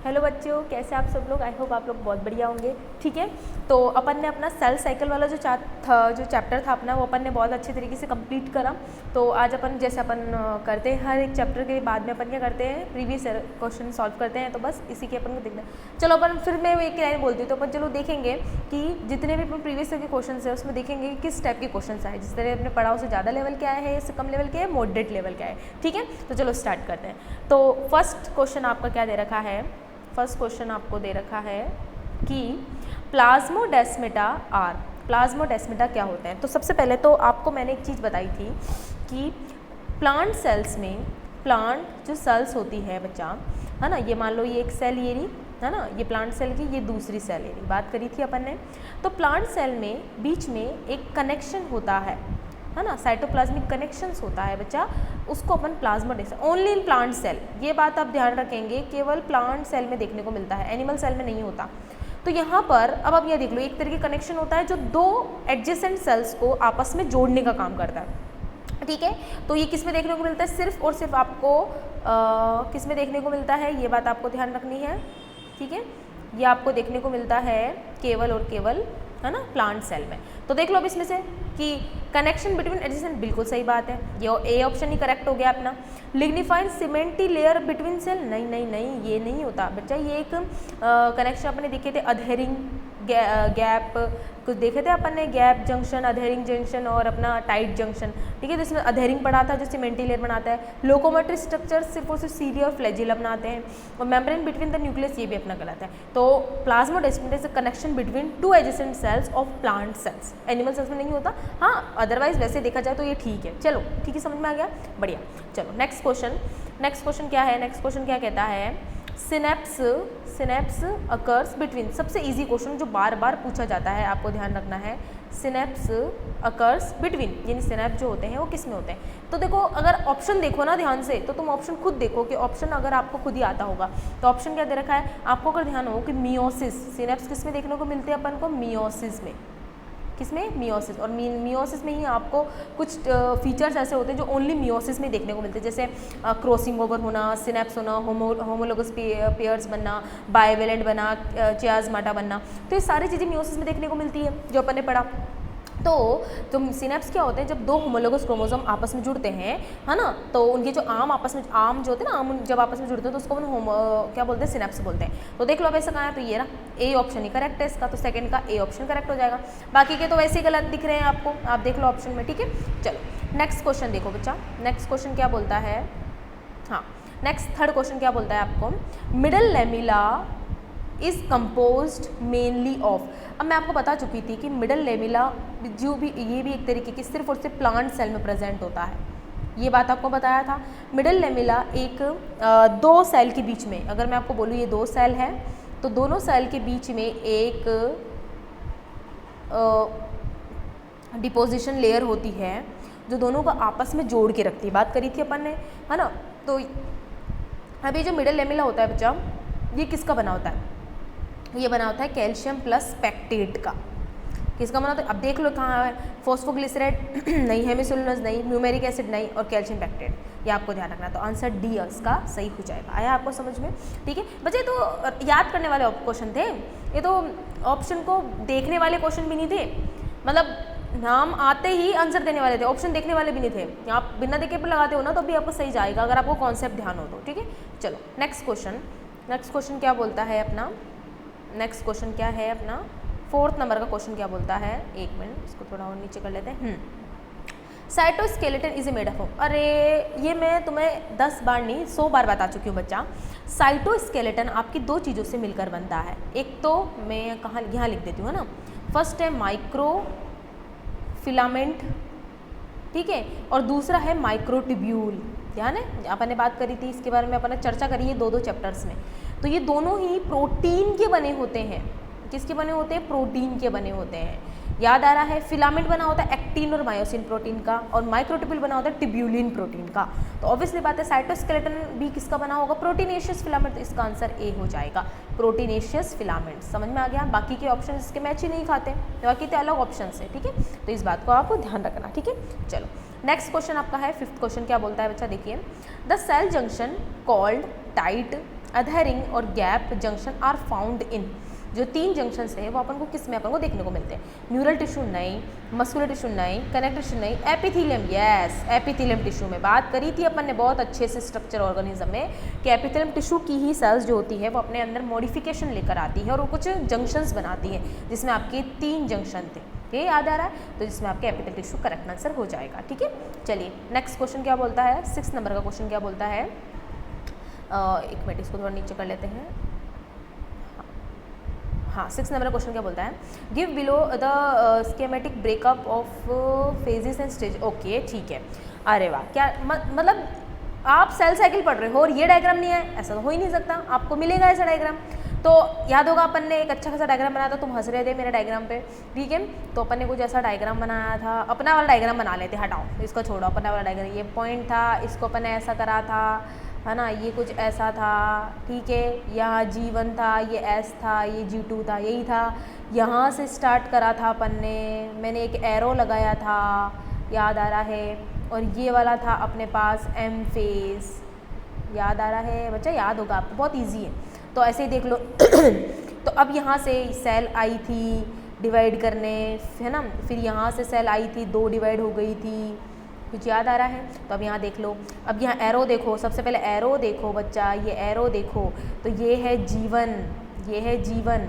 Hello बच्चों, कैसे आप सब लोग। आई होप आप लोग बहुत बढ़िया होंगे। ठीक है, तो अपन ने अपना सेल साइकिल वाला जो चैप्टर था अपना, वो अपन ने बहुत अच्छे तरीके से कंप्लीट करा। तो आज अपन जैसे अपन करते हैं हर एक चैप्टर के बाद में अपन क्या करते हैं, प्रीवियस क्वेश्चन सॉल्व करते हैं। तो बस इसी के अपन को देखना है। चलो अपन फिर मैं एक लाइन बोलती हूँ, तो अपन चलो देखेंगे कि जितने भी अपन प्रीवियस के क्वेश्चन है उसमें देखेंगे कि किस टाइप के क्वेश्चन आए, जिस तरह अपने पढ़ा उससे ज़्यादा लेवल क्या है, इससे कम लेवल क्या है, मॉडरेट लेवल क्या है। ठीक है, तो चलो स्टार्ट करते हैं। तो फर्स्ट क्वेश्चन आपका क्या दे रखा है, फर्स्ट क्वेश्चन आपको दे रखा है कि प्लाज्मोडेस्माटा आर, प्लाज्मोडेस्माटा क्या होता है। तो सबसे पहले तो आपको मैंने एक चीज़ बताई थी कि प्लांट सेल्स में, प्लांट जो सेल्स होती है बच्चा, है ना, ये मान लो ये एक सेल ये रही है ना, ये प्लांट सेल की, ये दूसरी सेल ये रही, बात करी थी अपन ने। तो प्लांट सेल में बीच में एक कनेक्शन होता है ना, साइटोप्लाज्मिक कनेक्शंस होता है बच्चा, उसको अपन plasmodesmata, only in plant cell, ये बात आप ध्यान रखेंगे, केवल प्लांट सेल में देखने को मिलता है, एनिमल सेल में नहीं होता। तो यहाँ पर अब आप ये देख लो, एक तरीके का कनेक्शन होता है जो दो एडजेसेंट सेल्स को आपस में जोड़ने का काम करता है। ठीक है, तो ये किस में देखने को मिलता है, सिर्फ और सिर्फ आपको किस में देखने को मिलता है, ये बात आपको ध्यान रखनी है। ठीक है, ये आपको देखने को मिलता है केवल और केवल, है ना, प्लांट सेल में। तो देख लो अब इसमें से कि कनेक्शन बिटवीन एडजेसेंट, बिल्कुल सही बात है, ये ए ऑप्शन ही करेक्ट हो गया अपना। लिग्निफाइड सीमेंटी लेयर बिटवीन सेल, नहीं नहीं नहीं, ये नहीं होता बच्चा, ये एक कनेक्शन अपने देखे थे, अधेरिंग गैप, कुछ देखे थे अपन ने, गैप जंक्शन, अधेरिंग जंक्शन और अपना टाइट जंक्शन। ठीक है, तो इसमें अधेरिंग पढ़ा था जो सीमेंटी लेयर बनाता है। लोकोमोटरी स्ट्रक्चर सिर्फ और सिर्फ सीलिया और फ्लैजिला बनाते हैं, और मेम्ब्रेन बिटवीन द न्यूक्लियस, ये भी अपना गलत है। तो plasmodesmata is a connection between two adjacent sales of plant cells, animal cells में नहीं होता। हाँ, अदरवाइज वैसे देखा जाए तो ये ठीक है। चलो ठीक है, समझ में आ गया, बढ़िया। चलो नेक्स्ट क्वेश्चन, नेक्स्ट क्वेश्चन क्या है, नेक्स्ट क्वेश्चन क्या कहता है, सिनेप्स, सिनेप्स अकर्स बिटवीन, सबसे इजी क्वेश्चन जो बार बार पूछा जाता है, आपको ध्यान रखना है, सिनेप्स अकर्स बिटवीन, यानी सिनेप्स जो होते हैं वो किस में होते हैं। तो देखो, अगर ऑप्शन देखो ना ध्यान से, तो तुम ऑप्शन खुद देखो कि ऑप्शन अगर आपको खुद ही आता होगा तो ऑप्शन क्या दे रखा है आपको, अगर ध्यान हो कि मियोसिस, सिनेप्स किस में देखने को मिलते हैं अपन को, मियोसिस में, किसमें, मियोसिस। और मियोसिस में ही आपको कुछ फीचर्स ऐसे होते हैं जो ओनली मियोसिस में देखने को मिलते हैं, जैसे क्रॉसिंग ओवर होना, सिनेप्स होना, होमोलोगस पेयर्स बनना, बाइवेलेंट बना, चियाज़्माटा बनना, तो ये सारी चीज़ें मियोसिस में देखने को मिलती है जो अपन ने पढ़ा। तो सिनेप्स क्या होते हैं, जब दो होमोलोगस क्रोमोसोम आपस में जुड़ते हैं, है ना, तो उनके जो आर्म आपस में, आर्म जो होते हैं ना, आर्म जब आपस में जुड़ते हैं तो उसको क्या बोलते हैं, सिनेप्स बोलते हैं। तो देख लो अब ऐसा कहाँ है, तो ये ना ए ऑप्शन ही करेक्ट है इसका, तो सेकंड का ए ऑप्शन करेक्ट हो जाएगा। बाकी के तो वैसे ही गलत दिख रहे हैं आपको, आप देख लो ऑप्शन में। ठीक है, चलो नेक्स्ट क्वेश्चन देखो बच्चा, नेक्स्ट क्वेश्चन क्या बोलता है, हाँ नेक्स्ट थर्ड क्वेश्चन क्या बोलता है आपको, middle lamella is composed mainly of. अब मैं आपको बता चुकी थी कि मिडल लेमिला जो भी, ये भी एक तरीके की सिर्फ और सिर्फ प्लांट सेल में प्रेजेंट होता है, ये बात आपको बताया था। मिडल लेमिला एक दो सेल के बीच में, अगर मैं आपको बोलूँ ये दो सेल है, तो दोनों सेल के बीच में एक डिपोजिशन लेयर होती है जो दोनों को आपस में जोड़ के रखती है, बात करी थी अपन ने, है ना। तो अभी जो मिडल लेमिला होता है बच्चा, ये किसका बना होता है, ये बना होता है कैल्शियम प्लस पेक्टेट का। किसका बना होता है, अब देख लो कहाँ है, फॉस्फोग्लिसरेट नहीं, हेमिसोलिनस नहीं, म्यूमेरिक एसिड नहीं, और कैल्शियम पेक्टेट, ये आपको ध्यान रखना। तो आंसर डी इसका सही हो जाएगा। आया आपको समझ में। ठीक है बच्चे, तो याद करने वाले क्वेश्चन थे ये, तो ऑप्शन को देखने वाले क्वेश्चन भी नहीं थे, मतलब नाम आते ही आंसर देने वाले थे, ऑप्शन देखने वाले भी नहीं थे। आप बिना देखे पर लगाते हो ना तो भी आपको सही जाएगा, अगर आपको कॉन्सेप्ट ध्यान हो तो। ठीक है, चलो नेक्स्ट क्वेश्चन, नेक्स्ट क्वेश्चन क्या बोलता है अपना, नेक्स्ट क्वेश्चन क्या है अपना, फोर्थ नंबर का क्वेश्चन क्या बोलता है, एक मिनट इसको थोड़ा और नीचे कर लेते हैं। Cytoskeleton is a made of, अरे ये मैं तुम्हें 10 बार नहीं 100 बार बता चुकी हूँ बच्चा। साइटोस्केलेटन आपकी दो चीज़ों से मिलकर बनता है, एक तो मैं कहाँ यहाँ लिख देती हूँ, है ना। फर्स्ट है माइक्रो फिलामेंट, ठीक है, और दूसरा है माइक्रोट्यूब्यूल, ध्यान है, अपन ने बात करी थी इसके बारे में, अपन ने चर्चा करी है दो चैप्टर्स में। तो ये दोनों ही प्रोटीन के बने होते हैं, किसके बने होते हैं, प्रोटीन के बने होते हैं। याद आ रहा है, फिलामेंट बना होता है एक्टिन और मायोसिन प्रोटीन का, और माइक्रोट्यूब्यूल बना होता है ट्यूब्यूलिन प्रोटीन का। तो ऑब्वियसली बात है साइटोस्केलेटन भी किसका बना होगा, प्रोटीनेशियस फिलामेंट, तो इसका आंसर ए हो जाएगा, प्रोटीनेशियस फिलामेंट। समझ में आ गया, बाकी के ऑप्शन इसके मैच ही नहीं खाते, बाकी तो अलग ऑप्शन है। ठीक है, तो इस बात को आपको ध्यान रखना। ठीक है, चलो नेक्स्ट क्वेश्चन आपका है 5th क्वेश्चन, क्या बोलता है बच्चा, देखिए, the cell junction called tight, adhering और gap junction are found in, जो 3 जंक्शंस हैं वो अपन को किस में अपन को देखने को मिलते हैं, न्यूरल टिश्यू नहीं, मस्कुलर टिश्यू नहीं, कनेक्टिव टिश्यू नहीं, एपिथेलियम, यस एपिथेलियम टिश्यू में। बात करी थी अपन ने बहुत अच्छे से स्ट्रक्चर ऑर्गेनिज्म में कि एपिथेलियम टिश्यू की ही सेल्स जो होती है वो अपने अंदर मॉडिफिकेशन लेकर आती है और वो कुछ जंक्शंस बनाती है, जिसमें आपके 3 जंक्शन थे, ये याद आ रहा है, तो जिसमें आपके एपिथेलियम टिश्यू करेक्ट आंसर हो जाएगा। ठीक है, चलिए नेक्स्ट क्वेश्चन क्या बोलता है, 6 नंबर का क्वेश्चन क्या बोलता है, एक मिनट इसको थोड़ा नीचे कर लेते हैं। हाँ 6 नंबर का क्वेश्चन क्या बोलता है, give below the schematic breakup of phases and stage. Okay ठीक है, अरे वाह, क्या मतलब आप सेल साइकिल पढ़ रहे हो और ये डायग्राम नहीं है, ऐसा तो हो ही नहीं सकता, आपको मिलेगा ऐसा डायग्राम। तो याद होगा अपन ने एक अच्छा खासा डायग्राम बनाया था, तुम हंस रहे थे मेरे डायग्राम पे, ठीक है, तो अपन ने कुछ ऐसा डायग्राम बनाया था, अपना वाला डायग्राम बना लेते, हटाओ इसको छोड़ो, अपना वाला डायग्राम, ये पॉइंट था, इसको अपन ने ऐसा करा था, है ना, ये कुछ ऐसा था, ठीक है, यहाँ G1 था, ये S था, ये G2 था, यही था, यहाँ से स्टार्ट करा था अपन ने, मैंने एक एरो लगाया था, याद आ रहा है, और ये वाला था अपने पास M फेज, याद आ रहा है बच्चा, याद होगा आपको, बहुत इजी है, तो ऐसे ही देख लो। तो अब यहाँ से सेल आई थी डिवाइड करने, है ना, फिर यहाँ से सेल आई थी 2 डिवाइड हो गई थी, कुछ याद आ रहा है, तो अब यहाँ देख लो, अब यहाँ एरो देखो, सबसे पहले एरो देखो बच्चा, ये एरो देखो, तो ये है G1, ये है G1,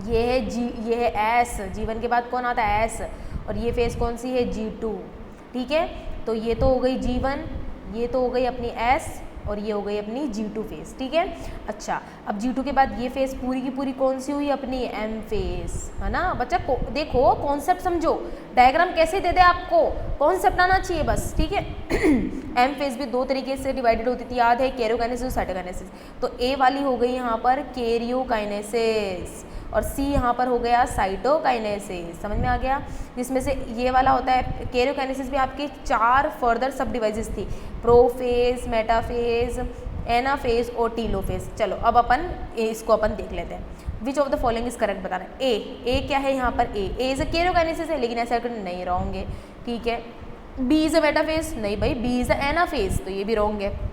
ये है S, G1 के बाद कौन आता है S, और ये फेस कौन सी है G2, ठीक है, तो ये तो हो गई G1, ये तो हो गई अपनी S, और ये हो गई अपनी G2 फेस, ठीक है। अच्छा, अब G2 के बाद ये फेस पूरी की पूरी कौन सी हुई, अपनी M फेस, है ना बच्चा, देखो कॉन्सेप्ट समझो, डायग्राम कैसे दे दे आपको, कॉन्सेप्ट आना चाहिए बस, ठीक है। M फेस भी 2 तरीके से डिवाइडेड होती थी, याद है, कैरियोकाइनेसिस और साइटोकाइनेसिस, तो A वाली हो गई यहाँ पर कैरियोकाइनेसिस, और C यहाँ पर हो गया साइटोकाइनेसिस, समझ में आ गया, जिसमें से ये वाला होता है कैरियोकाइनेसिस भी आपकी 4 फर्दर सब डिवाइसेस थी, प्रोफेज, मेटाफेज, एनाफेज और टीलोफेज। चलो अब अपन इसको अपन देख लेते हैं, विच of the following is correct बताना है। ए क्या है यहाँ पर, ए इज अ कैरियोकाइनेसिस है, लेकिन ऐसा नहीं रॉन्ग है, ठीक है। बी इज अ मेटाफेज, नहीं भाई, बी इज अ एनाफेज, तो ये भी रॉन्ग है।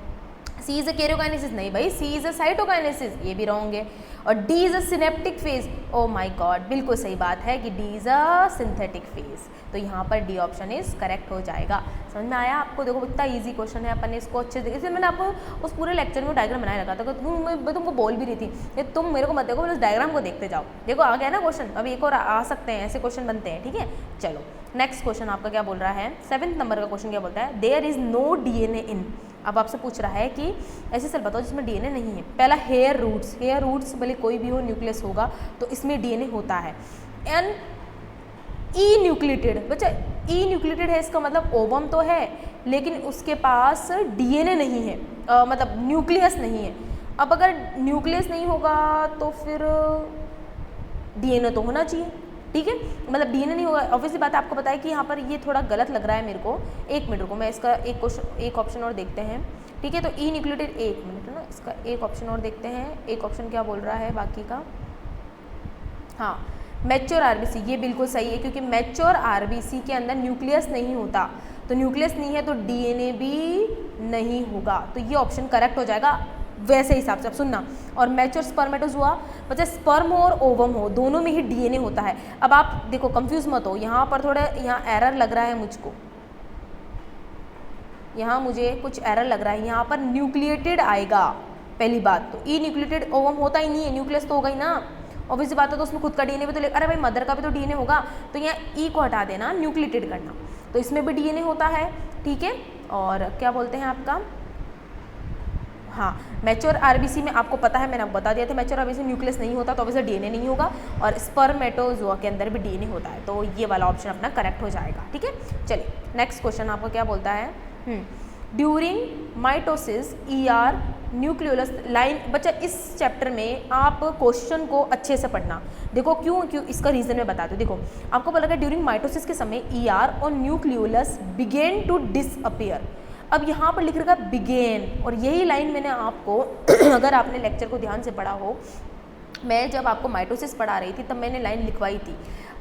सी इज अ कैरियोकाइनेसिस, नहीं भाई, सी इज अ साइटोकाइनेसिस, ये भी रॉन्ग है। और D is a synaptic phase, oh my God, बिल्कुल सही बात है कि D is a synthetic phase, तो यहाँ पर डी ऑप्शन इज करेक्ट हो जाएगा। समझ में आया आपको, देखो इतना इजी क्वेश्चन है, अपन ने इसको अच्छे से, इसलिए मैंने आपको उस पूरे लेक्चर में डायग्राम बनाए रखा था, मैं तुमको बोल भी रही थी कि तुम मेरे को मत देखो, उस डायग्राम को देखते जाओ। देखो आ गया ना क्वेश्चन, अभी एक और आ सकते हैं, ऐसे क्वेश्चन बनते हैं, ठीक है। चलो नेक्स्ट क्वेश्चन आपका क्या बोल रहा है, 7th नंबर का क्वेश्चन क्या बोलता है, देयर इज नो DNA इन। अब आपसे पूछ रहा है कि ऐसे सेल बताओ जिसमें DNA नहीं है। पहला हेयर रूट्स भले कोई भी हो, न्यूक्लियस होगा तो इसमें DNA होता है। एन ई न्यूक्लियोटाइड, बच्चा ई न्यूक्लियोटाइड है, इसका मतलब ओवम तो है लेकिन उसके पास DNA नहीं है, मतलब न्यूक्लियस नहीं है। अब अगर न्यूक्लियस नहीं होगा तो फिर DNA तो होना चाहिए, ठीक है, मतलब DNA नहीं होगा, ऑब्वियसली बात है। आपको पता है कि यहाँ पर ये थोड़ा गलत लग रहा है मेरे को, एक मिनट रुको, मैं इसका एक ऑप्शन और देखते हैं, ठीक है। तो ई न्यूक्लियोटाइड, एक मिनट है ना, इसका एक ऑप्शन और देखते हैं, एक ऑप्शन क्या बोल रहा है बाकी का, हाँ मैच्योर RBC, ये बिल्कुल सही है, क्योंकि मैच्योर RBC के अंदर न्यूक्लियस नहीं होता, तो न्यूक्लियस नहीं है तो DNA भी नहीं होगा, तो ये ऑप्शन करेक्ट हो जाएगा वैसे हिसाब से। अब सुनना, और मैच्योर स्पर्मेटोजुआ, मतलब स्पर्म हो और ओवम हो दोनों में ही DNA होता है। अब आप देखो कंफ्यूज मत हो, यहाँ पर थोड़ा यहाँ एरर लग रहा है मुझको, यहाँ मुझे कुछ एरर लग रहा है, यहाँ पर न्यूक्लिएटेड आएगा पहली बात तो, ई न्यूक्लिएटेड ओवम होता ही नहीं है, न्यूक्लियस तो होगा ही ना, ऑब्वियसली बात है, तो उसमें खुद का DNA भी तो अरे भाई मदर का भी तो DNA होगा, तो यहाँ ई को हटा देना, न्यूक्लिएटेड करना, तो इसमें भी DNA होता है, ठीक है। और क्या बोलते हैं आपका, हाँ मैच्योर RBC में आपको पता है, मैंने आपको बता दिया था, मैच्योर RBC न्यूक्लियस नहीं होता तो ऑब्वियसली DNA नहीं होगा, और स्पर्मेटोजुआ के अंदर भी DNA होता है, तो ये वाला ऑप्शन अपना करेक्ट हो जाएगा, ठीक है। चलिए नेक्स्ट क्वेश्चन आपका क्या बोलता है, during mitosis ER nucleolus line. बच्चा इस चैप्टर में आप क्वेश्चन को अच्छे से पढ़ना, देखो क्यों इसका रीजन मैं बता दूँ। देखो आपको बोला गया ड्यूरिंग माइटोसिस के समय ER और न्यूक्लियोलस बिगेन टू डिसअपियर। अब यहाँ पर लिख रखा है बिगेन, और यही लाइन मैंने आपको अगर आपने लेक्चर को ध्यान से पढ़ा हो, मैं जब आपको माइटोसिस पढ़ा रही थी तब मैंने लाइन लिखवाई थी,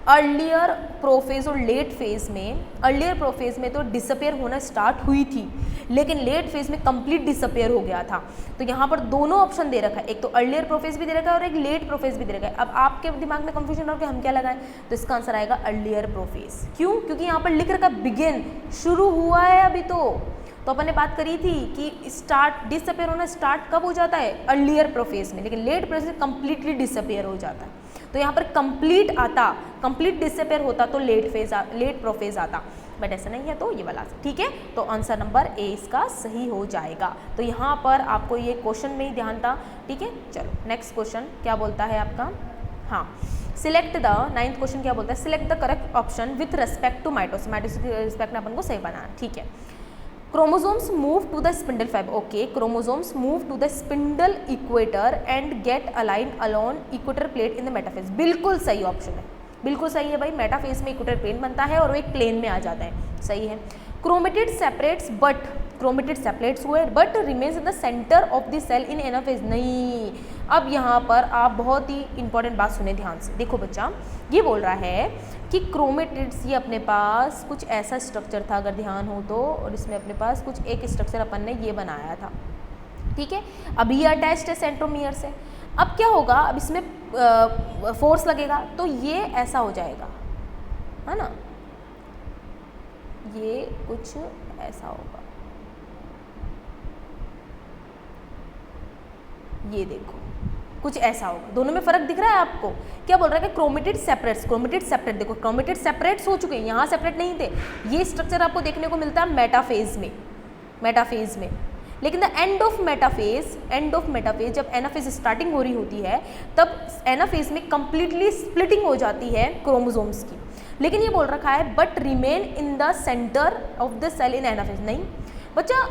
अर्लियर प्रोफेज और लेट फेज में, अर्लियर प्रोफेज में तो डिसअपेयर होना स्टार्ट हुई थी, लेकिन लेट फेज में कंप्लीट डिसअपेयर हो गया था। तो यहाँ पर दोनों ऑप्शन दे रखा है, एक तो अर्लियर प्रोफेज भी दे रखा है और एक लेट प्रोफेज भी दे रखा है। अब आपके दिमाग में कंफ्यूजन हो कि हम क्या लगाएं, तो इसका आंसर आएगा अर्लियर प्रोफेज। क्यों? क्योंकि यहाँ पर लिख रखा है बिगिन, शुरू हुआ है अभी तो अपन ने बात करी थी कि स्टार्ट डिसअपेयर होना स्टार्ट कब हो जाता है, अर्लियर प्रोफेज में, लेकिन लेट प्रोफेज में कंप्लीटली डिसअपेयर हो जाता है। तो यहाँ पर कंप्लीट आता, कंप्लीट डिसअपेयर होता तो लेट प्रोफेज आता, बट ऐसा नहीं है तो ये वाला, ठीक है। तो आंसर नंबर ए इसका सही हो जाएगा। तो यहाँ पर आपको ये क्वेश्चन में ही ध्यान था, ठीक है। चलो नेक्स्ट क्वेश्चन क्या बोलता है आपका, हाँ, सिलेक्ट द, 9th क्वेश्चन क्या बोलता है, select the correct option with respect to mitosis, mitosis के रिस्पेक्ट में अपन को सही बनाना, ठीक है। Chromosomes move to the spindle fibre, okay, chromosomes move to the spindle equator and get align along equator plate in the metaphase, बिल्कुल सही ऑप्शन है, बिल्कुल सही है भाई। मेटाफेज में इक्वेटर प्लेन बनता है और वो एक प्लेन में आ जाता है, सही है। Chromatid separates but, chromatid separates हुए but remains in the centre of the cell in anaphase, नहीं। अब यहाँ पर आप बहुत ही इंपॉर्टेंट बात सुने ध्यान से, देखो बच्चा, ये बोल रहा है कि क्रोमेटिड्स ये अपने पास कुछ ऐसा स्ट्रक्चर था, अगर ध्यान हो तो, और इसमें अपने पास कुछ एक स्ट्रक्चर अपन ने ये बनाया था, ठीक है। अब ये अटैच्ड है सेंट्रोमियर से, अब क्या होगा, अब इसमें फोर्स लगेगा तो ये ऐसा हो जाएगा, है ना, ये कुछ ऐसा होगा, ये देखो कुछ ऐसा होगा। दोनों में फर्क दिख रहा है आपको? क्या बोल रहा है कि क्रोमेटिड सेपरेट्स, क्रोमेटिड सेपरेट, देखो क्रोमेटिड सेपरेट्स हो चुके हैं, यहाँ सेपरेट नहीं थे। ये स्ट्रक्चर आपको देखने को मिलता है मेटाफेज में, मेटाफेज में। लेकिन the end of metaphase, end of metaphase जब एनाफेज स्टार्टिंग हो रही होती है तब एनाफेज में कंप्लीटली स्प्लिटिंग हो जाती है क्रोमोसोम्स की। लेकिन ये बोल रखा है but remain in the centre of the cell in anaphase, नहीं बच्चा,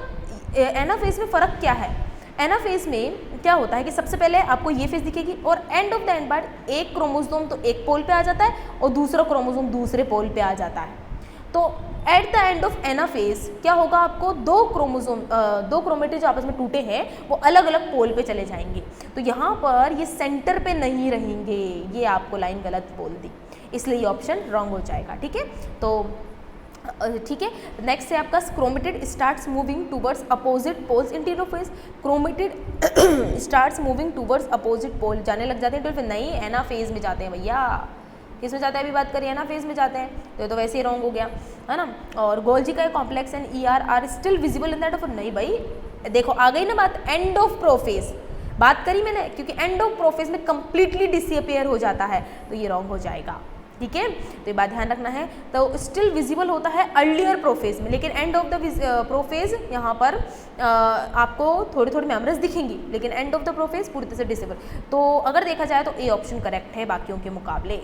एनाफेज में फ़र्क क्या है? एनाफेज में क्या होता है कि सबसे पहले आपको ये फेज दिखेगी और end of the end part एक क्रोमोसोम तो एक पोल पे आ जाता है और दूसरा क्रोमोसोम दूसरे पोल पे आ जाता है। तो at the end of anaphase क्या होगा, आपको दो क्रोमोसोम, दो क्रोमेटिड जो आपस में टूटे हैं वो अलग अलग पोल पे चले जाएंगे। तो यहाँ पर ये सेंटर पे नहीं रहेंगे, ये आपको लाइन गलत बोल दी, इसलिए ये ऑप्शन रॉन्ग हो जाएगा, ठीक है। तो ठीक है, नेक्स्ट है आपका chromatid starts moving towards opposite poles in telophase, chromatid starts moving towards opposite pole, जाने लग जाते हैं टेलोफेज, नहीं एनाफेज में जाते हैं भैया। किस में जाते हैं, अभी बात करिए एनाफेज में जाते हैं, तो ये तो वैसे ही रॉन्ग हो गया, है ना। और गोल्जी का complex and ER are still visible in that of, नहीं भाई देखो आ गई ना बात, एंड ऑफ प्रोफेज बात करी मैंने, क्योंकि एंड ऑफ प्रोफेज में कंप्लीटली डिसअपियर हो जाता है, तो ये रॉन्ग हो जाएगा, ठीक है। तो ये बात ध्यान रखना है। तो स्टिल विजिबल होता है अर्लियर प्रोफेज में, लेकिन एंड ऑफ द प्रोफेज यहाँ पर आपको थोड़ी थोड़ी मेमोरीज दिखेंगी, लेकिन एंड ऑफ द प्रोफेज पूरी तरह से डिसेबल। तो अगर देखा जाए तो ए ऑप्शन करेक्ट है बाकियों के मुकाबले,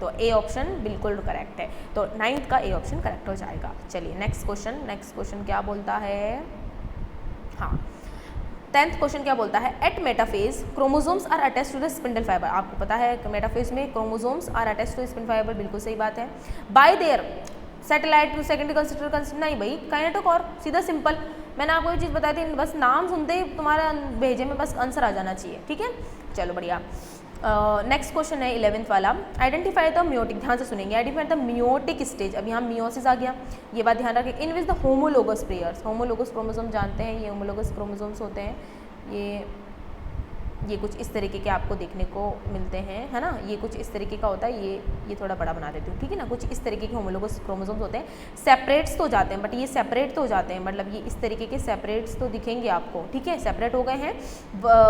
तो ए ऑप्शन बिल्कुल करेक्ट है। तो 9th का ए ऑप्शन करेक्ट हो जाएगा। चलिए नेक्स्ट क्वेश्चन, नेक्स्ट क्वेश्चन क्या बोलता है, हाँ 10th क्वेश्चन क्या बोलता है, at metaphase chromosomes are attached to the spindle fibre, आपको पता है कि मेटाफेज में chromosomes are attached to spindle fibre, बिल्कुल सही बात है। By their satellite to secondary constriction, नहीं भाई काइनेटिक और सीधा सिंपल, मैंने आपको ये चीज़ बताई थी, बस नाम सुनते ही तुम्हारे भेजे में बस आंसर आ जाना चाहिए, ठीक है। चलो बढ़िया। नेक्स्ट क्वेश्चन है 11th वाला, आइडेंटिफाई द मियोटिक, ध्यान से सुनेंगे, आइडेंटिफाई द मियोटिक स्टेज। अब यहाँ मियोसिस आ गया, ये बात ध्यान रखें। In which the homologous pairs, homologous chromosome जानते हैं, ये होमोलोगस क्रोमोसोम्स होते हैं, ये कुछ इस तरीके के आपको देखने को मिलते हैं, है ना, ये कुछ इस तरीके का होता है, ये थोड़ा बड़ा बना देती हूँ, ठीक है ना, कुछ इस तरीके के होमोलोगस क्रोमोसोम्स होते हैं। सेपरेट्स तो जाते हैं, बट ये सेपरेट तो हो जाते हैं, मतलब ये इस तरीके के सेपरेट्स तो दिखेंगे आपको, ठीक है, सेपरेट हो गए हैं।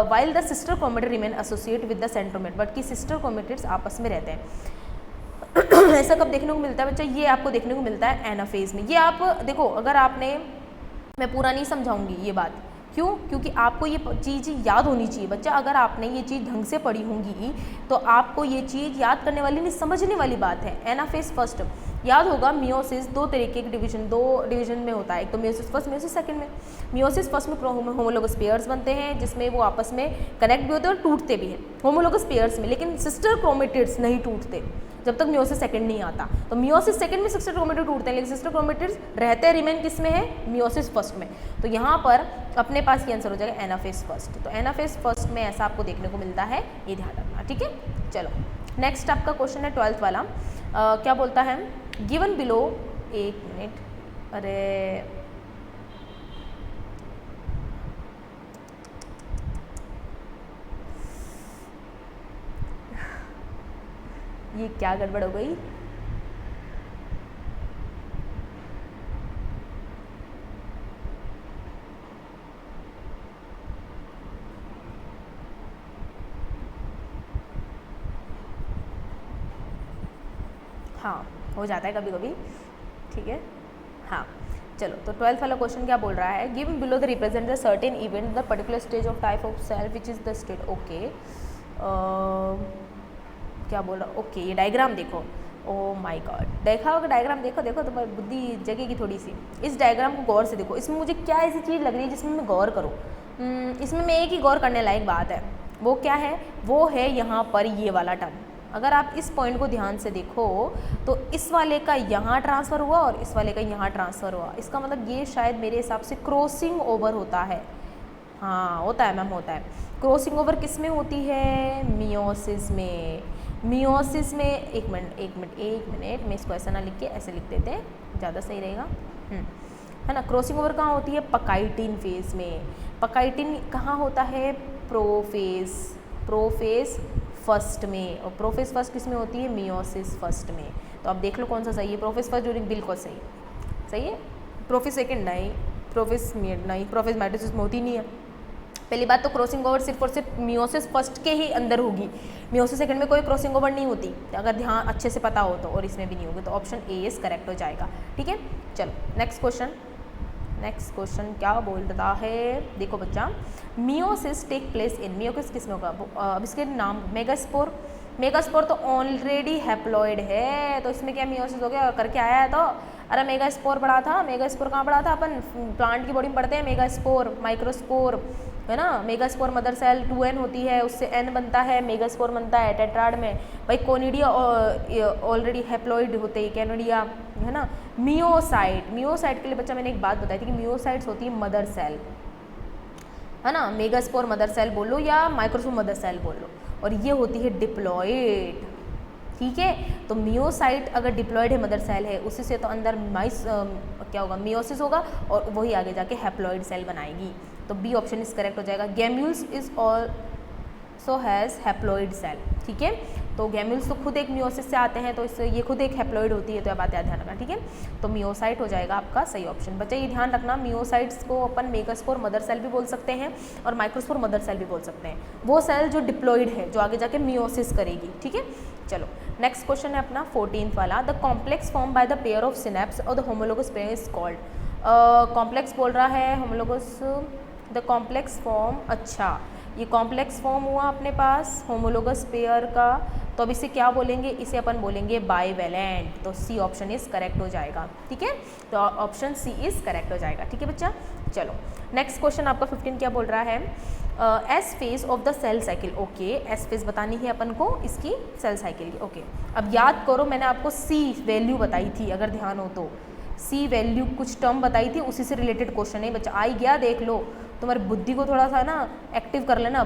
While the sister chromatid remain associate with the centromere, but की सिस्टर क्रोमेटिड्स आपस में रहते हैं। ऐसा कब देखने को मिलता है बच्चा, ये आपको देखने को मिलता है एनाफेज में। ये आप देखो, अगर आपने, मैं पूरा नहीं समझाऊंगी ये बात, क्यों, क्योंकि आपको ये चीज़ याद होनी चाहिए बच्चा। अगर आपने ये चीज़ ढंग से पढ़ी होंगी तो आपको ये चीज़ याद करने वाली नहीं, समझने वाली बात है। एनाफेज फर्स्ट याद होगा, मियोसिस दो तरीके के दो डिवीजन में होता है, एक तो मियोसिस फर्स्ट, मियोसिस सेकंड में। मियोसिस फर्स्ट में होमोलोगस पेयर्स बनते हैं, जिसमें वो आपस में कनेक्ट भी होते हैं और टूटते भी हैं होमोलोगस पेयर्स में, लेकिन सिस्टर क्रोमेटिड्स नहीं टूटते जब तक मियोसिस सेकंड नहीं आता। तो मियोसिस सेकंड में सिस्टर क्रोमेटिड टूटते हैं, लेकिन सिस्टर क्रोमेटिड्स रहते हैं, रिमेन किस में है, मियोसिस फर्स्ट में। तो यहाँ पर अपने पास ये आंसर हो जाएगा एनाफेज फर्स्ट। तो एनाफेज फर्स्ट में ऐसा आपको देखने को मिलता है, ये ध्यान रखना, ठीक है। चलो नेक्स्ट आपका क्वेश्चन है 12th वाला, क्या बोलता है, गिवन बिलो, एक मिनट, अरे ये क्या गड़बड़ हो गई। हाँ, हो जाता है कभी कभी, ठीक है। हाँ चलो, तो 12th वाला क्वेश्चन क्या बोल रहा है, given below the represent the certain event the particular stage of type of cell which is the state. Okay, क्या बोल रहा, ओके ये डायग्राम देखो, ओ माय गॉड, देखा होगा डायग्राम, देखो देखो तुम्हारी बुद्धि जगेगी थोड़ी सी। इस डायग्राम को गौर से देखो, इसमें मुझे क्या ऐसी चीज़ लग रही है जिसमें मैं गौर करूँ। इसमें मैं एक ही गौर करने लायक बात है, वो क्या है, वो है यहाँ पर ये वाला टर्म। अगर आप इस पॉइंट को ध्यान से देखो तो इस वाले का यहाँ ट्रांसफ़र हुआ और इस वाले का यहाँ ट्रांसफ़र हुआ, इसका मतलब ये शायद मेरे हिसाब से क्रॉसिंग ओवर होता है। हाँ होता है मैम, होता है। क्रॉसिंग ओवर किस में होती है, मियोसिस में। मियोसिस में, एक मिनट मैं इसको ऐसा ना लिख के ऐसे लिख देते हैं, ज़्यादा सही रहेगा, है ना। क्रॉसिंग ओवर कहाँ होती है, पकाइटिन फेज में। पकाइटिन कहाँ होता है, प्रोफेज फर्स्ट में, और प्रोफेज फर्स्ट किस में होती है, मियोसिस फर्स्ट में। तो आप देख लो कौन सा सही है, प्रोफेज फर्स्ट ड्यूरिंग, बिल्कुल सही है। प्रोफेज सेकेंड नहीं, प्रोफेज नहीं, प्रोफेज माइटोसिस में होती नहीं है। पहली बात तो क्रॉसिंग ओवर सिर्फ और सिर्फ मियोसिस फर्स्ट के ही अंदर होगी, मियोसिस सेकंड में कोई क्रॉसिंग ओवर नहीं होती, अगर ध्यान अच्छे से पता हो तो, और इसमें भी नहीं होगी, तो ऑप्शन ए इज करेक्ट हो जाएगा, ठीक है। चलो नेक्स्ट क्वेश्चन क्या बोल रहा है, देखो बच्चा, meiosis take place in, meiosis किस में होगा, अब इसके नाम, मेगास्पोर तो ऑलरेडी हैप्लॉइड है, तो इसमें क्या मियोसिस हो गया, करके आया है। तो अरे मेगास्पोर पढ़ा था, मेगास्पोर कहाँ पढ़ा था अपन, प्लांट की बॉडी में पढ़ते हैं मेगास्पोर, माइक्रोस्पोर, है ना। मेगास्पोर मदर सेल 2n होती है, उससे n बनता है, मेगास्पोर बनता है टेट्राड में। भाई कोनिडिया ऑलरेडी हैप्लॉइड होते हैं, कैनोडिया, है ना। मियोसाइट के लिए बच्चा मैंने एक बात बताई थी कि मियोसाइट्स होती है मदर सेल, है ना। मेगास्पोर मदर सेल बोलो या माइक्रोस्पोर मदर सेल बोलो, और ये होती है डिप्लॉइड, ठीक है। तो मियोसाइट अगर डिप्लॉइड है, मदर सेल है, उसी से तो अंदर क्या होगा, मियोसिस होगा, और वही आगे जाके हैप्लॉइड सेल बनाएगी। तो बी ऑप्शन इज करेक्ट हो जाएगा। Gemmules is also has haploid cell, ठीक है। तो गैम्यूल्स तो खुद एक मियोसिस से आते हैं, तो इससे ये खुद एक हैप्लॉइड होती है, तो यह बात याद ध्यान रखना, ठीक है। तो मियोसाइट हो जाएगा आपका सही ऑप्शन। बच्चा ये ध्यान रखना, मियोसाइट्स को अपन मेगास्पोर मदर सेल भी बोल सकते हैं और माइक्रोस्पोर मदर सेल भी बोल सकते हैं, वो सेल जो डिप्लॉइड है, जो आगे जाके मियोसिस करेगी, ठीक है। चलो नेक्स्ट क्वेश्चन है अपना 14th वाला, the complex form by the pair of synapse और the homologous pair is called. Complex बोल रहा है, होमोलोगस, द कॉम्प्लेक्स फॉर्म, अच्छा ये कॉम्प्लेक्स फॉर्म हुआ अपने पास होमोलोगस पेयर का, तो अब इसे क्या बोलेंगे, इसे अपन बोलेंगे बाइवेलेंट। तो सी ऑप्शन इज करेक्ट हो जाएगा, ठीक है। तो ऑप्शन सी इज करेक्ट हो जाएगा, ठीक है बच्चा। चलो नेक्स्ट क्वेश्चन आपका 15 क्या बोल रहा है, S phase of the cell cycle. Okay, S phase बतानी है अपन को इसकी सेल साइकिल की। ओके, अब याद करो मैंने आपको सी वैल्यू बताई थी, अगर ध्यान हो तो सी वैल्यू कुछ टर्म बताई थी, उसी से रिलेटेड क्वेश्चन है बच्चा, आई गया देख लो, तुम्हारी बुद्धि को थोड़ा सा ना एक्टिव कर लेना।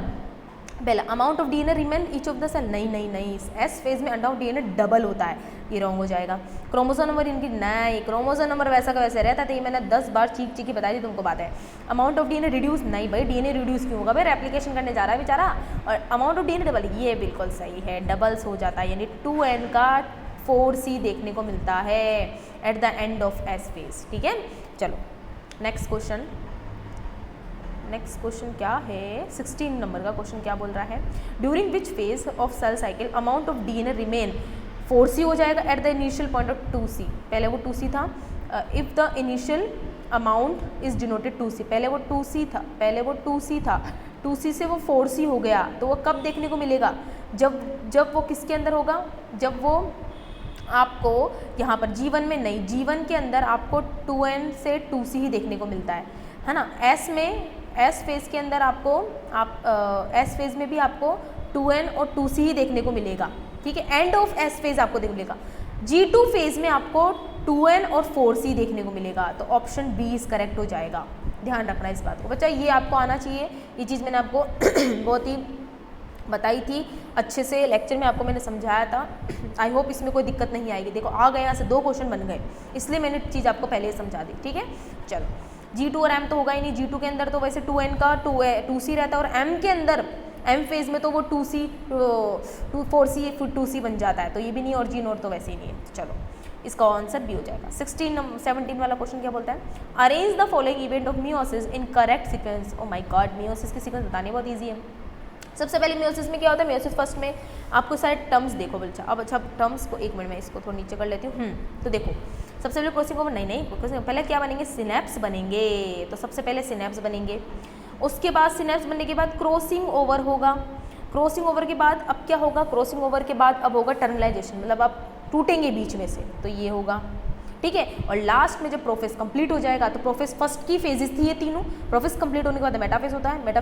पहला amount of DNA remain each of the cell, नहीं, एस फेज में अमाउंट ऑफ डीएनए डबल होता है, ये रॉन्ग हो जाएगा। क्रोमोसोम नंबर इनकी नहीं, क्रोमोसोम नंबर वैसा का वैसे रहता था, ये मैंने 10 बार चीख के बताई थी तुमको बात है। अमाउंट ऑफ डीएनए रिड्यूस नहीं भाई, डीएनए रिड्यूस क्यों होगा भाई, एप्लीकेशन करने जा रहा है बेचारा, और अमाउंट ऑफ डीएनए डबल, ये बिल्कुल सही है, डबल्स हो जाता है, यानी 2n का 4c देखने को मिलता है at the end of S phase, ठीक है। चलो नेक्स्ट क्वेश्चन क्या है, 16 नंबर का क्वेश्चन क्या बोल रहा है, during which phase of cell cycle amount of DNA remain 4c हो जाएगा at the initial point of 2c, पहले वो 2c था, if the initial amount is denoted 2c, पहले वो 2c था, 2c से वो 4c हो गया, तो वो कब देखने को मिलेगा, जब वो किसके अंदर होगा, जब वो आपको यहाँ पर जीवन में नहीं, जीवन के अंदर आपको 2n से 2c ही देखने को मिलता है ना। एस फेज के अंदर आपको एस फेज में भी आपको 2n और 2c ही देखने को मिलेगा, ठीक है। एंड ऑफ एस फेज आपको देखने मिलेगा, G2 फेज में आपको 2n और 4c देखने को मिलेगा, तो ऑप्शन बी इज करेक्ट हो जाएगा। ध्यान रखना इस बात को बच्चा, ये आपको आना चाहिए, ये चीज़ मैंने आपको बहुत ही बताई थी अच्छे से, लेक्चर में आपको मैंने समझाया था। आई होप इसमें कोई दिक्कत नहीं आएगी। देखो आ गए, यहाँ से 2 क्वेश्चन बन गए, इसलिए मैंने चीज़ आपको पहले ही समझा दी। ठीक है, चलो G2 और M तो होगा ही नहीं। G2 के अंदर तो वैसे 2N का 2C रहता है, और M के अंदर M फेज में तो वो 2C 4C 2C बन जाता है, तो ये भी नहीं, और G0 तो वैसे ही नहीं है। चलो इसका आंसर भी हो जाएगा। 17 वाला क्वेश्चन क्या बोलता है, arrange the following event of meiosis in correct sequence. Oh my God, meiosis की सीक्वेंस बताने बहुत ईजी है। सबसे पहले मियोसिस में क्या होता है, मियोसिस फर्स्ट में आपको सारे टर्म्स देखो बच्चा। अब अच्छा टर्म्स को, एक मिनट में इसको थोड़ा नीचे कर लेती हूँ। तो देखो सबसे पहले क्रॉसिंग ओवर, नहीं पहले क्या बनेंगे, सिनेप्स बनेंगे। तो सबसे पहले सिनेप्स बनेंगे, उसके बाद सिनेप्स बनने के बाद क्रॉसिंग ओवर होगा। क्रॉसिंग ओवर के बाद अब क्या होगा, क्रॉसिंग ओवर के बाद अब होगा टर्मिनलाइजेशन, मतलब आप टूटेंगे बीच में से, तो ये होगा। ठीक है, और लास्ट में जब प्रोफेस कंप्लीट हो जाएगा, तो प्रोफेस फर्स्ट की फेजेस थी ये तीनों, प्रोफेस कंप्लीट होने के बाद मेटाफेस होता है,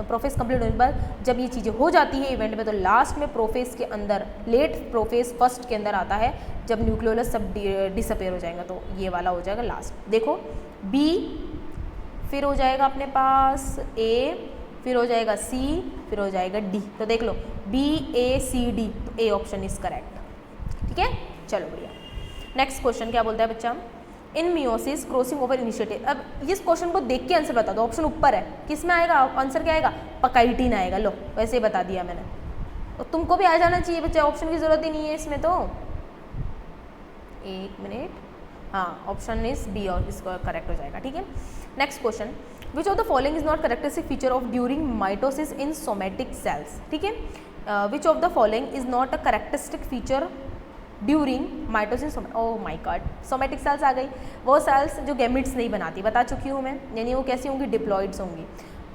प्रोफेस कंप्लीट होने के बाद जब ये चीज़ें हो जाती है इवेंट में, तो लास्ट में प्रोफेस के अंदर लेट प्रोफेस फर्स्ट के अंदर आता है, जब न्यूक्लियोलस सब डिसअपेयर हो जाएगा, तो ये वाला हो जाएगा लास्ट। देखो बी, फिर हो जाएगा अपने पास ए, फिर हो जाएगा सी, फिर हो जाएगा डी। तो देख लो BACD, तो ए ऑप्शन इज करेक्ट। ठीक है, चलो बढ़िया। नेक्स्ट क्वेश्चन क्या बोलता है बच्चा, इन मियोसिस क्रॉसिंग ओवर इनिशिएटिव। अब इस क्वेश्चन को देख के आंसर बता दो, ऑप्शन ऊपर है, किस में आएगा आंसर, क्या आएगा, पकाइटिन आएगा। लो वैसे ही बता दिया मैंने, तो तुमको भी आ जाना चाहिए बच्चा, ऑप्शन की जरूरत ही नहीं है इसमें। तो एक मिनट, हाँ ऑप्शन इज बी, और इसको करेक्ट हो जाएगा। ठीक है, next question, which of the following is not characteristic feature of during mitosis in somatic cells. ठीक है, which of the following is not a characteristic feature during mitosis. Oh my God, somatic cells आ गई, वो sales जो gametes नहीं बनाती, बता चुकी हूँ मैं, यानी वो कैसी होंगी, डिप्लॉइड्स होंगी।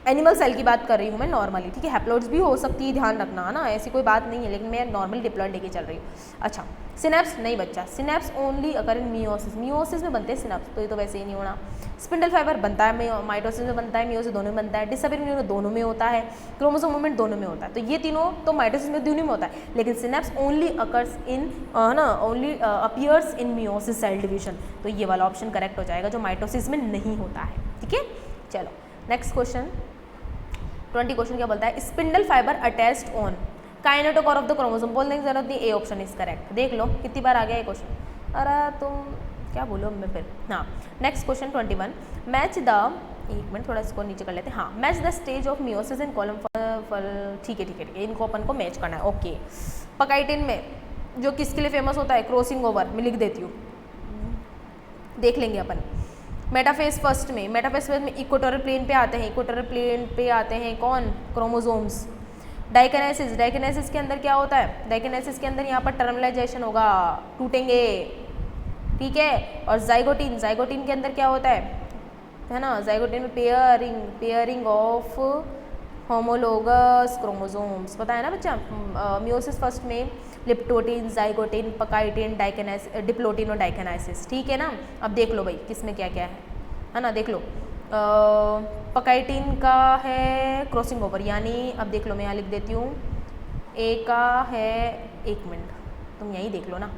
एनिमल सेल की बात कर रही हूँ मैं नॉर्मली। ठीक है, हैप्लॉइड्स भी हो सकती है, ध्यान रखना है ना, ऐसी कोई बात नहीं है, लेकिन मैं नॉर्मली डिप्लॉइड लेके चल रही हूँ। अच्छा, सिनेप्स नहीं बच्चा, सिनेप्स ओनली अगर इन मियोसिस, मियोसिस में बनते हैं सिनेप्स, तो ये तो वैसे ही नहीं होना। स्पिंडल फाइबर बनता है माइटोसिस में बनता है, मियोसिस दोनों में बनता है, डिसअपियर दोनों में होता है, क्रोमोसोम मूवमेंट दोनों में होता है, तो ये तीनों तो माइटोसिस में दोनों में होता है, लेकिन सिनेप्स ओनली अकर्स इन ना, only appears in meiosis cell division. तो ये वाला ऑप्शन करेक्ट हो जाएगा, जो माइटोसिस में नहीं होता है। ठीक है, चलो नेक्स्ट क्वेश्चन 20 क्वेश्चन क्या बोलता है, spindle fibre attached on kinetochore of the chromosome. बोलने की जरूरत नहीं, ए ऑप्शन इज करेक्ट। देख लो कितनी बार आ गया ये क्वेश्चन, अरे तुम क्या बोलो मैं फिर। हाँ, नेक्स्ट क्वेश्चन 21, मैच द, एक मिनट थोड़ा इसको नीचे कर लेते हैं। हाँ, match the stage of meiosis in column फल। ठीक है ठीक है ठीक है, इनको अपन को मैच करना है। ओके, पकाइटिन में जो किसके लिए फेमस होता है, क्रॉसिंग ओवर, मैं लिख देती हूँ, देख लेंगे अपन। मेटाफेज फर्स्ट में, मेटाफेज फर्स्ट में इक्वेटोरियल प्लेन पे आते हैं, इक्वेटोरियल प्लेन पे आते हैं कौन, क्रोमोसोम्स। डाइकिनेसिस, डाइकिनेसिस के अंदर क्या होता है, डाइकिनेसिस के अंदर यहाँ पर टर्मिनलाइजेशन होगा, टूटेंगे। ठीक है, और जाइगोटीन, जाइगोटीन के अंदर क्या होता है ना, जाइगोटीन में पेयरिंग ऑफ होमोलोगस क्रोमोसोम्स, पता है ना बच्चा। मियोसिस फर्स्ट में लिप्टोटीन, जाइगोटीन, पकाइटिन, डाइकिनेसिस, डिप्लोटीन और डाइकिनेसिस। ठीक है ना, अब देख लो भाई किसमें क्या क्या है ना, देख लो। पकाइटिन का है क्रॉसिंग ओवर, यानी अब देख लो मैं यहाँ लिख देती हूँ, ए का है, एक मिनट तुम यहीं देख लो ना।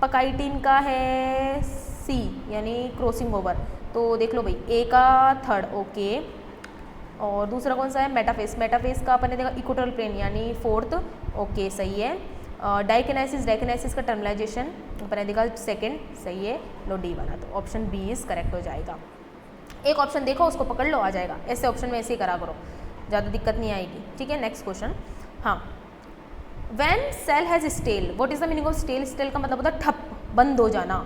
पकाइटिन का है सी, यानी क्रॉसिंग ओवर, तो देख लो भाई ए का थर्ड, ओके। और दूसरा कौन सा है, मेटाफेस, मेटाफेस का अपन ने देखा इक्वेटोरियल प्लेन यानी फोर्थ, ओके सही है। डाइकिनेसिस, डाइकिनेसिस का टर्मिनलाइजेशन अपन ने देखा सेकंड, सही है। लो डी वाला, तो ऑप्शन बी इज करेक्ट हो जाएगा। एक ऑप्शन देखो उसको पकड़ लो, आ जाएगा। ऐसे ऑप्शन में ऐसे ही करा करो, ज़्यादा दिक्कत नहीं आएगी। ठीक है, नेक्स्ट क्वेश्चन। हाँ, when cell has stale, what is the meaning of stale. Stale का मतलब होता है ठप, बंद हो जाना।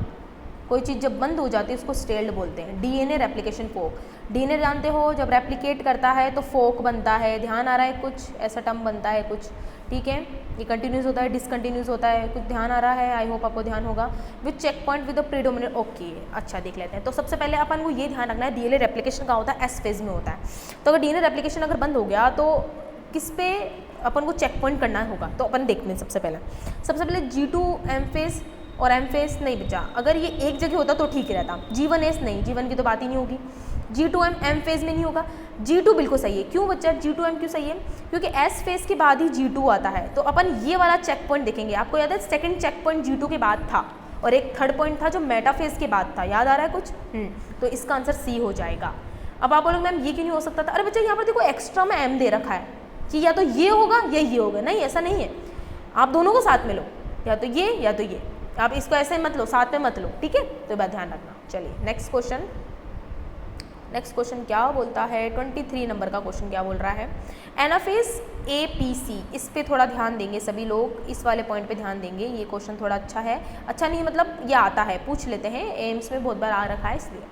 कोई चीज़ जब बंद हो जाती है उसको स्टेल्ड बोलते हैं। डीएनए रेप्लिकेशन फोक, डीएनए जानते हो जब रेप्लिकेट करता है तो फोक बनता है, ध्यान आ रहा है, कुछ ऐसा टर्म बनता है कुछ। ठीक है, ये कंटिन्यूस होता है, डिसकंटिन्यूस होता है, कुछ ध्यान आ रहा है, आई होप आपको ध्यान होगा। With checkpoint with the predominant, okay अच्छा देख लेते हैं। तो सबसे पहले अपन को ये ध्यान रखना है, डीएनए रेप्लिकेशन कहाँ होता है, एस फेज में होता है। तो अगर डीएनए रेप्लिकेशन अगर बंद हो गया तो किस पे अपन को चेक पॉइंट करना होगा, तो अपन देखते हैं। सबसे पहले G2M फेज और M फेज नहीं बचा, अगर ये एक जगह होता तो ठीक रहता। G1S नहीं, G1 की तो बात ही नहीं होगी। G2M M फेज में नहीं होगा, G2 बिल्कुल सही है। क्यों बच्चा, G2M क्यों सही है, क्योंकि S फेज के बाद ही G2 आता है। तो अपन ये वाला चेक पॉइंट देखेंगे। आपको याद है सेकंड चेक पॉइंट G2 के बाद था, और एक थर्ड पॉइंट था जो मेटाफेज के बाद था, याद आ रहा है कुछ। तो इसका आंसर सी हो जाएगा। अब आप बोलोगे मैम ये क्यों नहीं हो सकता था, अरे बच्चा यहाँ पर देखो एक्स्ट्रा में m दे रखा है कि या तो ये होगा या ये होगा, नहीं ऐसा नहीं है, आप दोनों को साथ में लो, या तो ये या तो ये, आप इसको ऐसे मत लो, साथ में मत लो, ठीक है, तो ये बात ध्यान रखना। चलिए नेक्स्ट क्वेश्चन क्या बोलता है, 23 नंबर का क्वेश्चन क्या बोल रहा है, एनाफेज APC, इस पे थोड़ा ध्यान देंगे सभी लोग, इस वाले पॉइंट पे ध्यान देंगे, ये क्वेश्चन थोड़ा अच्छा है, अच्छा नहीं मतलब ये आता है, पूछ लेते हैं, एम्स में बहुत बार आ रखा है इसलिए,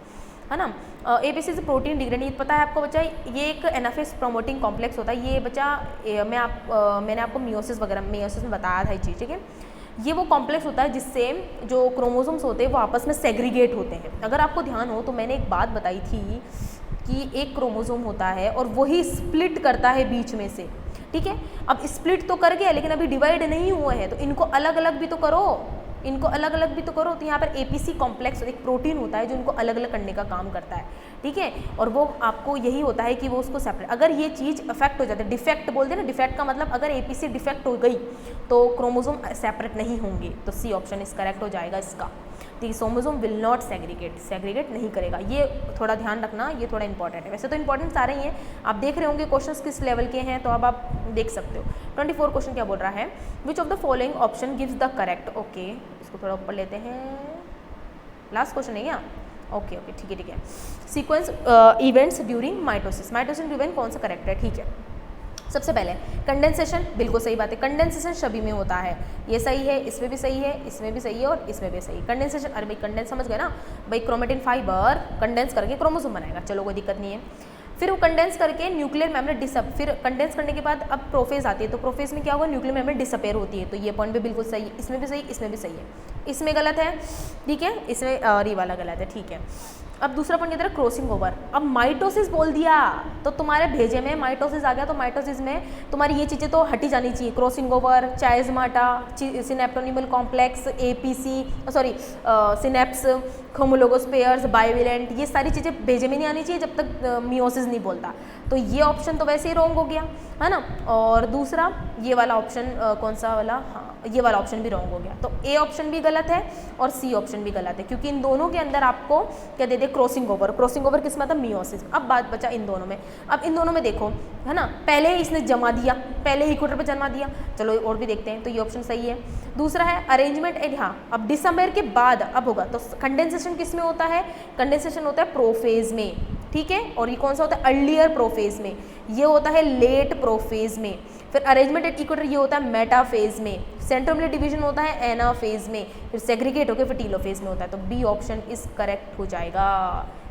है ना। APC से प्रोटीन डिग्रेडेशन, पता है आपको बच्चा, ये एक एनाफेज प्रोमोटिंग कॉम्प्लेक्स होता है, ये बच्चा मैंने आपको मियोसिस में बताया था ये चीज़, ठीक है। ये वो कॉम्प्लेक्स होता है जिससे जो क्रोमोसोम्स होते हैं वो आपस में सेग्रीगेट होते हैं। अगर आपको ध्यान हो तो मैंने एक बात बताई थी कि एक क्रोमोसोम होता है और वही स्प्लिट करता है बीच में से, ठीक है। अब स्प्लिट तो कर गया लेकिन अभी डिवाइड नहीं हुए हैं, तो इनको अलग अलग भी तो करो, तो यहाँ पर APC कॉम्प्लेक्स एक प्रोटीन होता है जो इनको अलग अलग करने का काम करता है, ठीक है। और वो आपको यही होता है कि वो उसको सेपरेट, अगर ये चीज़ अफेक्ट हो जाती है, डिफेक्ट बोलते हैं ना, डिफेक्ट का मतलब अगर APC डिफेक्ट हो गई तो क्रोमोसोम सेपरेट नहीं होंगे, तो C ऑप्शन इस करेक्ट हो जाएगा इसका, ठीक है। क्रोमोसोम विल नॉट सेग्रीगेट नहीं करेगा, ये थोड़ा ध्यान रखना, ये थोड़ा इंपॉर्टेंट है। वैसे तो इंपॉर्टेंट सारे ही हैं, आप देख रहे होंगे क्वेश्चंस किस लेवल के हैं, तो अब आप देख सकते हो। 24 क्वेश्चन क्या बोल रहा है, which of the following option gives the correct, okay इसको थोड़ा ऊपर लेते हैं, लास्ट क्वेश्चन है क्या, ओके ठीक है। Sequence events during mitosis event कौन सा करेक्ट है, ठीक है। सबसे पहले कंडेंसेशन, बिल्कुल सही बात है, कंडेंसेशन सभी में होता है, ये सही है, इसमें भी सही है, इसमें भी सही है और इसमें भी सही है। कंडेंसेशन, अरे भाई कंडेंस समझ गए ना भाई, क्रोमेटिन फाइबर कंडेंस करके क्रोमोसोम बनाएगा, चलो कोई दिक्कत नहीं है। फिर वो कंडेंस करके न्यूक्लियर मेम्ब्रेन डिसअप, फिर कंडेंस करने के बाद अब प्रोफेज आती है, तो प्रोफेज में क्या होगा, न्यूक्लियर मेम्ब्रेन डिसअपेयर होती है, तो ये पॉइंट भी बिल्कुल सही है, इसमें भी सही, इसमें भी सही है, इसमें गलत है, ठीक है, इसमें ये वाला गलत है, ठीक है। अब दूसरा पॉइंट इधर क्रॉसिंग ओवर, अब माइटोसिस बोल दिया तो तुम्हारे भेजे में माइटोसिस आ गया, तो माइटोसिस में तुम्हारी ये चीज़ें तो हटी जानी चाहिए, crossing over, chiasmata, synaptonemal complex, APC synapse, homologous pairs, bivalent, ये सारी चीज़ें भेजे में नहीं आनी चाहिए जब तक मियोसिस नहीं बोलता, तो ये ऑप्शन तो वैसे ही रॉन्ग हो गया, है ना। और दूसरा ये वाला ऑप्शन कौन सा वाला, हाँ ये वाला ऑप्शन भी रॉन्ग हो गया, तो A ऑप्शन भी गलत है और C ऑप्शन भी गलत है, क्योंकि इन दोनों के अंदर आपको क्या दे दे, क्रॉसिंग ओवर किस में आता, मियोसिस। अब बात बचा इन दोनों में, अब इन दोनों में देखो, है ना, पहले इसने जमा दिया, पहले इक्वेटर पे जमा दिया, चलो और भी देखते हैं, तो ये ऑप्शन सही है। दूसरा है अरेंजमेंट एंड, हाँ अब डिसअपेयर के बाद अब होगा, तो कंडेंसेशन किस में होता है, कंडेंसेशन होता है प्रोफेज में, ठीक है, और ये कौन सा होता है, अर्लियर प्रोफेज में, ये होता है लेट प्रोफेज में। फिर अरेंजमेंट एट इक्वेटर ये होता है मेटाफेज में, सेंट्रोमियर डिवीजन होता है एनाफेज में, फिर सेग्रीगेट होकर फिर टीलोफेज में होता है, तो बी ऑप्शन इस करेक्ट हो जाएगा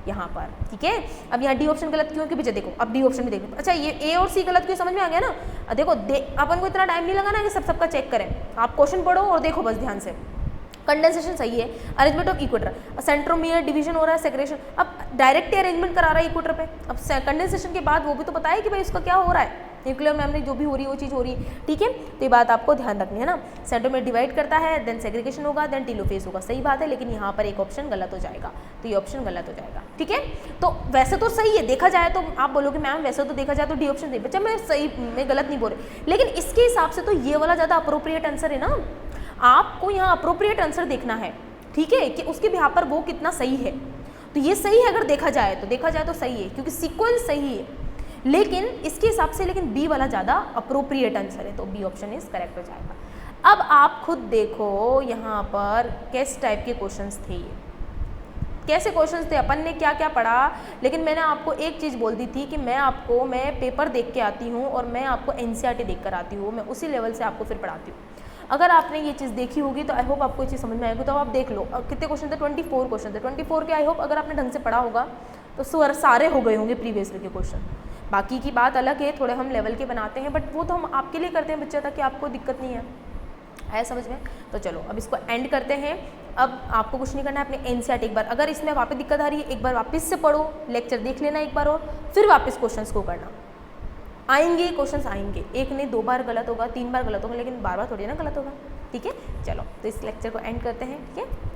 यहाँ पर, ठीक है। अब यहाँ डी ऑप्शन गलत क्यों, कि पीछे देखो, अब डी ऑप्शन भी देखो, अच्छा ये ए और सी गलत क्यों, समझ में आ गया ना। देखो अपन को इतना टाइम नहीं लगाना है कि सबका चेक करें, आप क्वेश्चन पढ़ो और देखो बस ध्यान से। कंडेंसेशन सही है, arrangement of equator, centromere division हो रहा है, सेग्रेशन, अब डायरेक्ट अरेंजमेंट करा रहा है इक्वेटर पे, अब कंडेंसेशन के बाद वो भी तो बताया कि भाई इसका क्या हो रहा है, न्यूक्लियर मेम्ब्रेन जो भी हो रही है वो चीज़ हो रही है, ठीक है। तो ये बात आपको ध्यान रखनी है ना, सेंट्रोमियर डिवाइड करता है, देन सेग्रीगेशन होगा, देन टीलोफेज होगा, सही बात है, लेकिन यहाँ पर एक ऑप्शन गलत हो जाएगा, तो ये ऑप्शन गलत हो जाएगा, ठीक है। तो वैसे तो सही है, देखा जाए तो आप बोलोगे मैम वैसे तो देखा जाए तो डी ऑप्शन दे, बच्चा मैं सही, मैं गलत नहीं बोल रही, लेकिन इसके हिसाब से तो ये वाला ज़्यादा अप्रोप्रिएट आंसर है ना, आपको यहाँ अप्रोप्रिएट आंसर देखना है, ठीक है, कि उसके बिहार पर वो कितना सही है, तो ये सही है अगर देखा जाए तो सही है, क्योंकि सीक्वेंस सही है, लेकिन इसके हिसाब से लेकिन बी वाला ज़्यादा अप्रोप्रिएट आंसर है, तो बी ऑप्शन इज करेक्ट हो जाएगा। अब आप खुद देखो यहाँ पर किस टाइप के क्वेश्चंस थे, ये कैसे क्वेश्चंस थे, अपन ने क्या क्या पढ़ा, लेकिन मैंने आपको एक चीज़ बोल दी थी कि मैं पेपर देख के आती हूँ और मैं आपको NCERT देख कर आती हूँ, मैं उसी लेवल से आपको फिर पढ़ाती हूँ। अगर आपने ये चीज़ देखी होगी तो आई होप आपको ये चीज़ समझ में आएगी, तो आप देख लो कितने क्वेश्चन थे, 24 क्वेश्चन थे, 24 के आई होप अगर आपने ढंग से पढ़ा होगा तो सारे हो गए होंगे प्रीवियस ईयर के क्वेश्चन। बाकी की बात अलग है, थोड़े हम लेवल के बनाते हैं, बट वो तो हम आपके लिए करते हैं बच्चे, ताकि आपको दिक्कत नहीं है समझ में। तो चलो अब इसको एंड करते हैं। अब आपको कुछ नहीं करना है, अपने NCERT एक बार, अगर इसमें वापस दिक्कत आ रही है एक बार वापस से पढ़ो, लेक्चर देख लेना एक बार और फिर वापस क्वेश्चंस को करना। आएंगे क्वेश्चंस आएंगे, एक नहीं 2 बार गलत होगा, 3 बार गलत होगा, लेकिन बार बार थोड़ी ना गलत होगा, ठीक है। चलो तो इस लेक्चर को एंड करते हैं, ठीक है।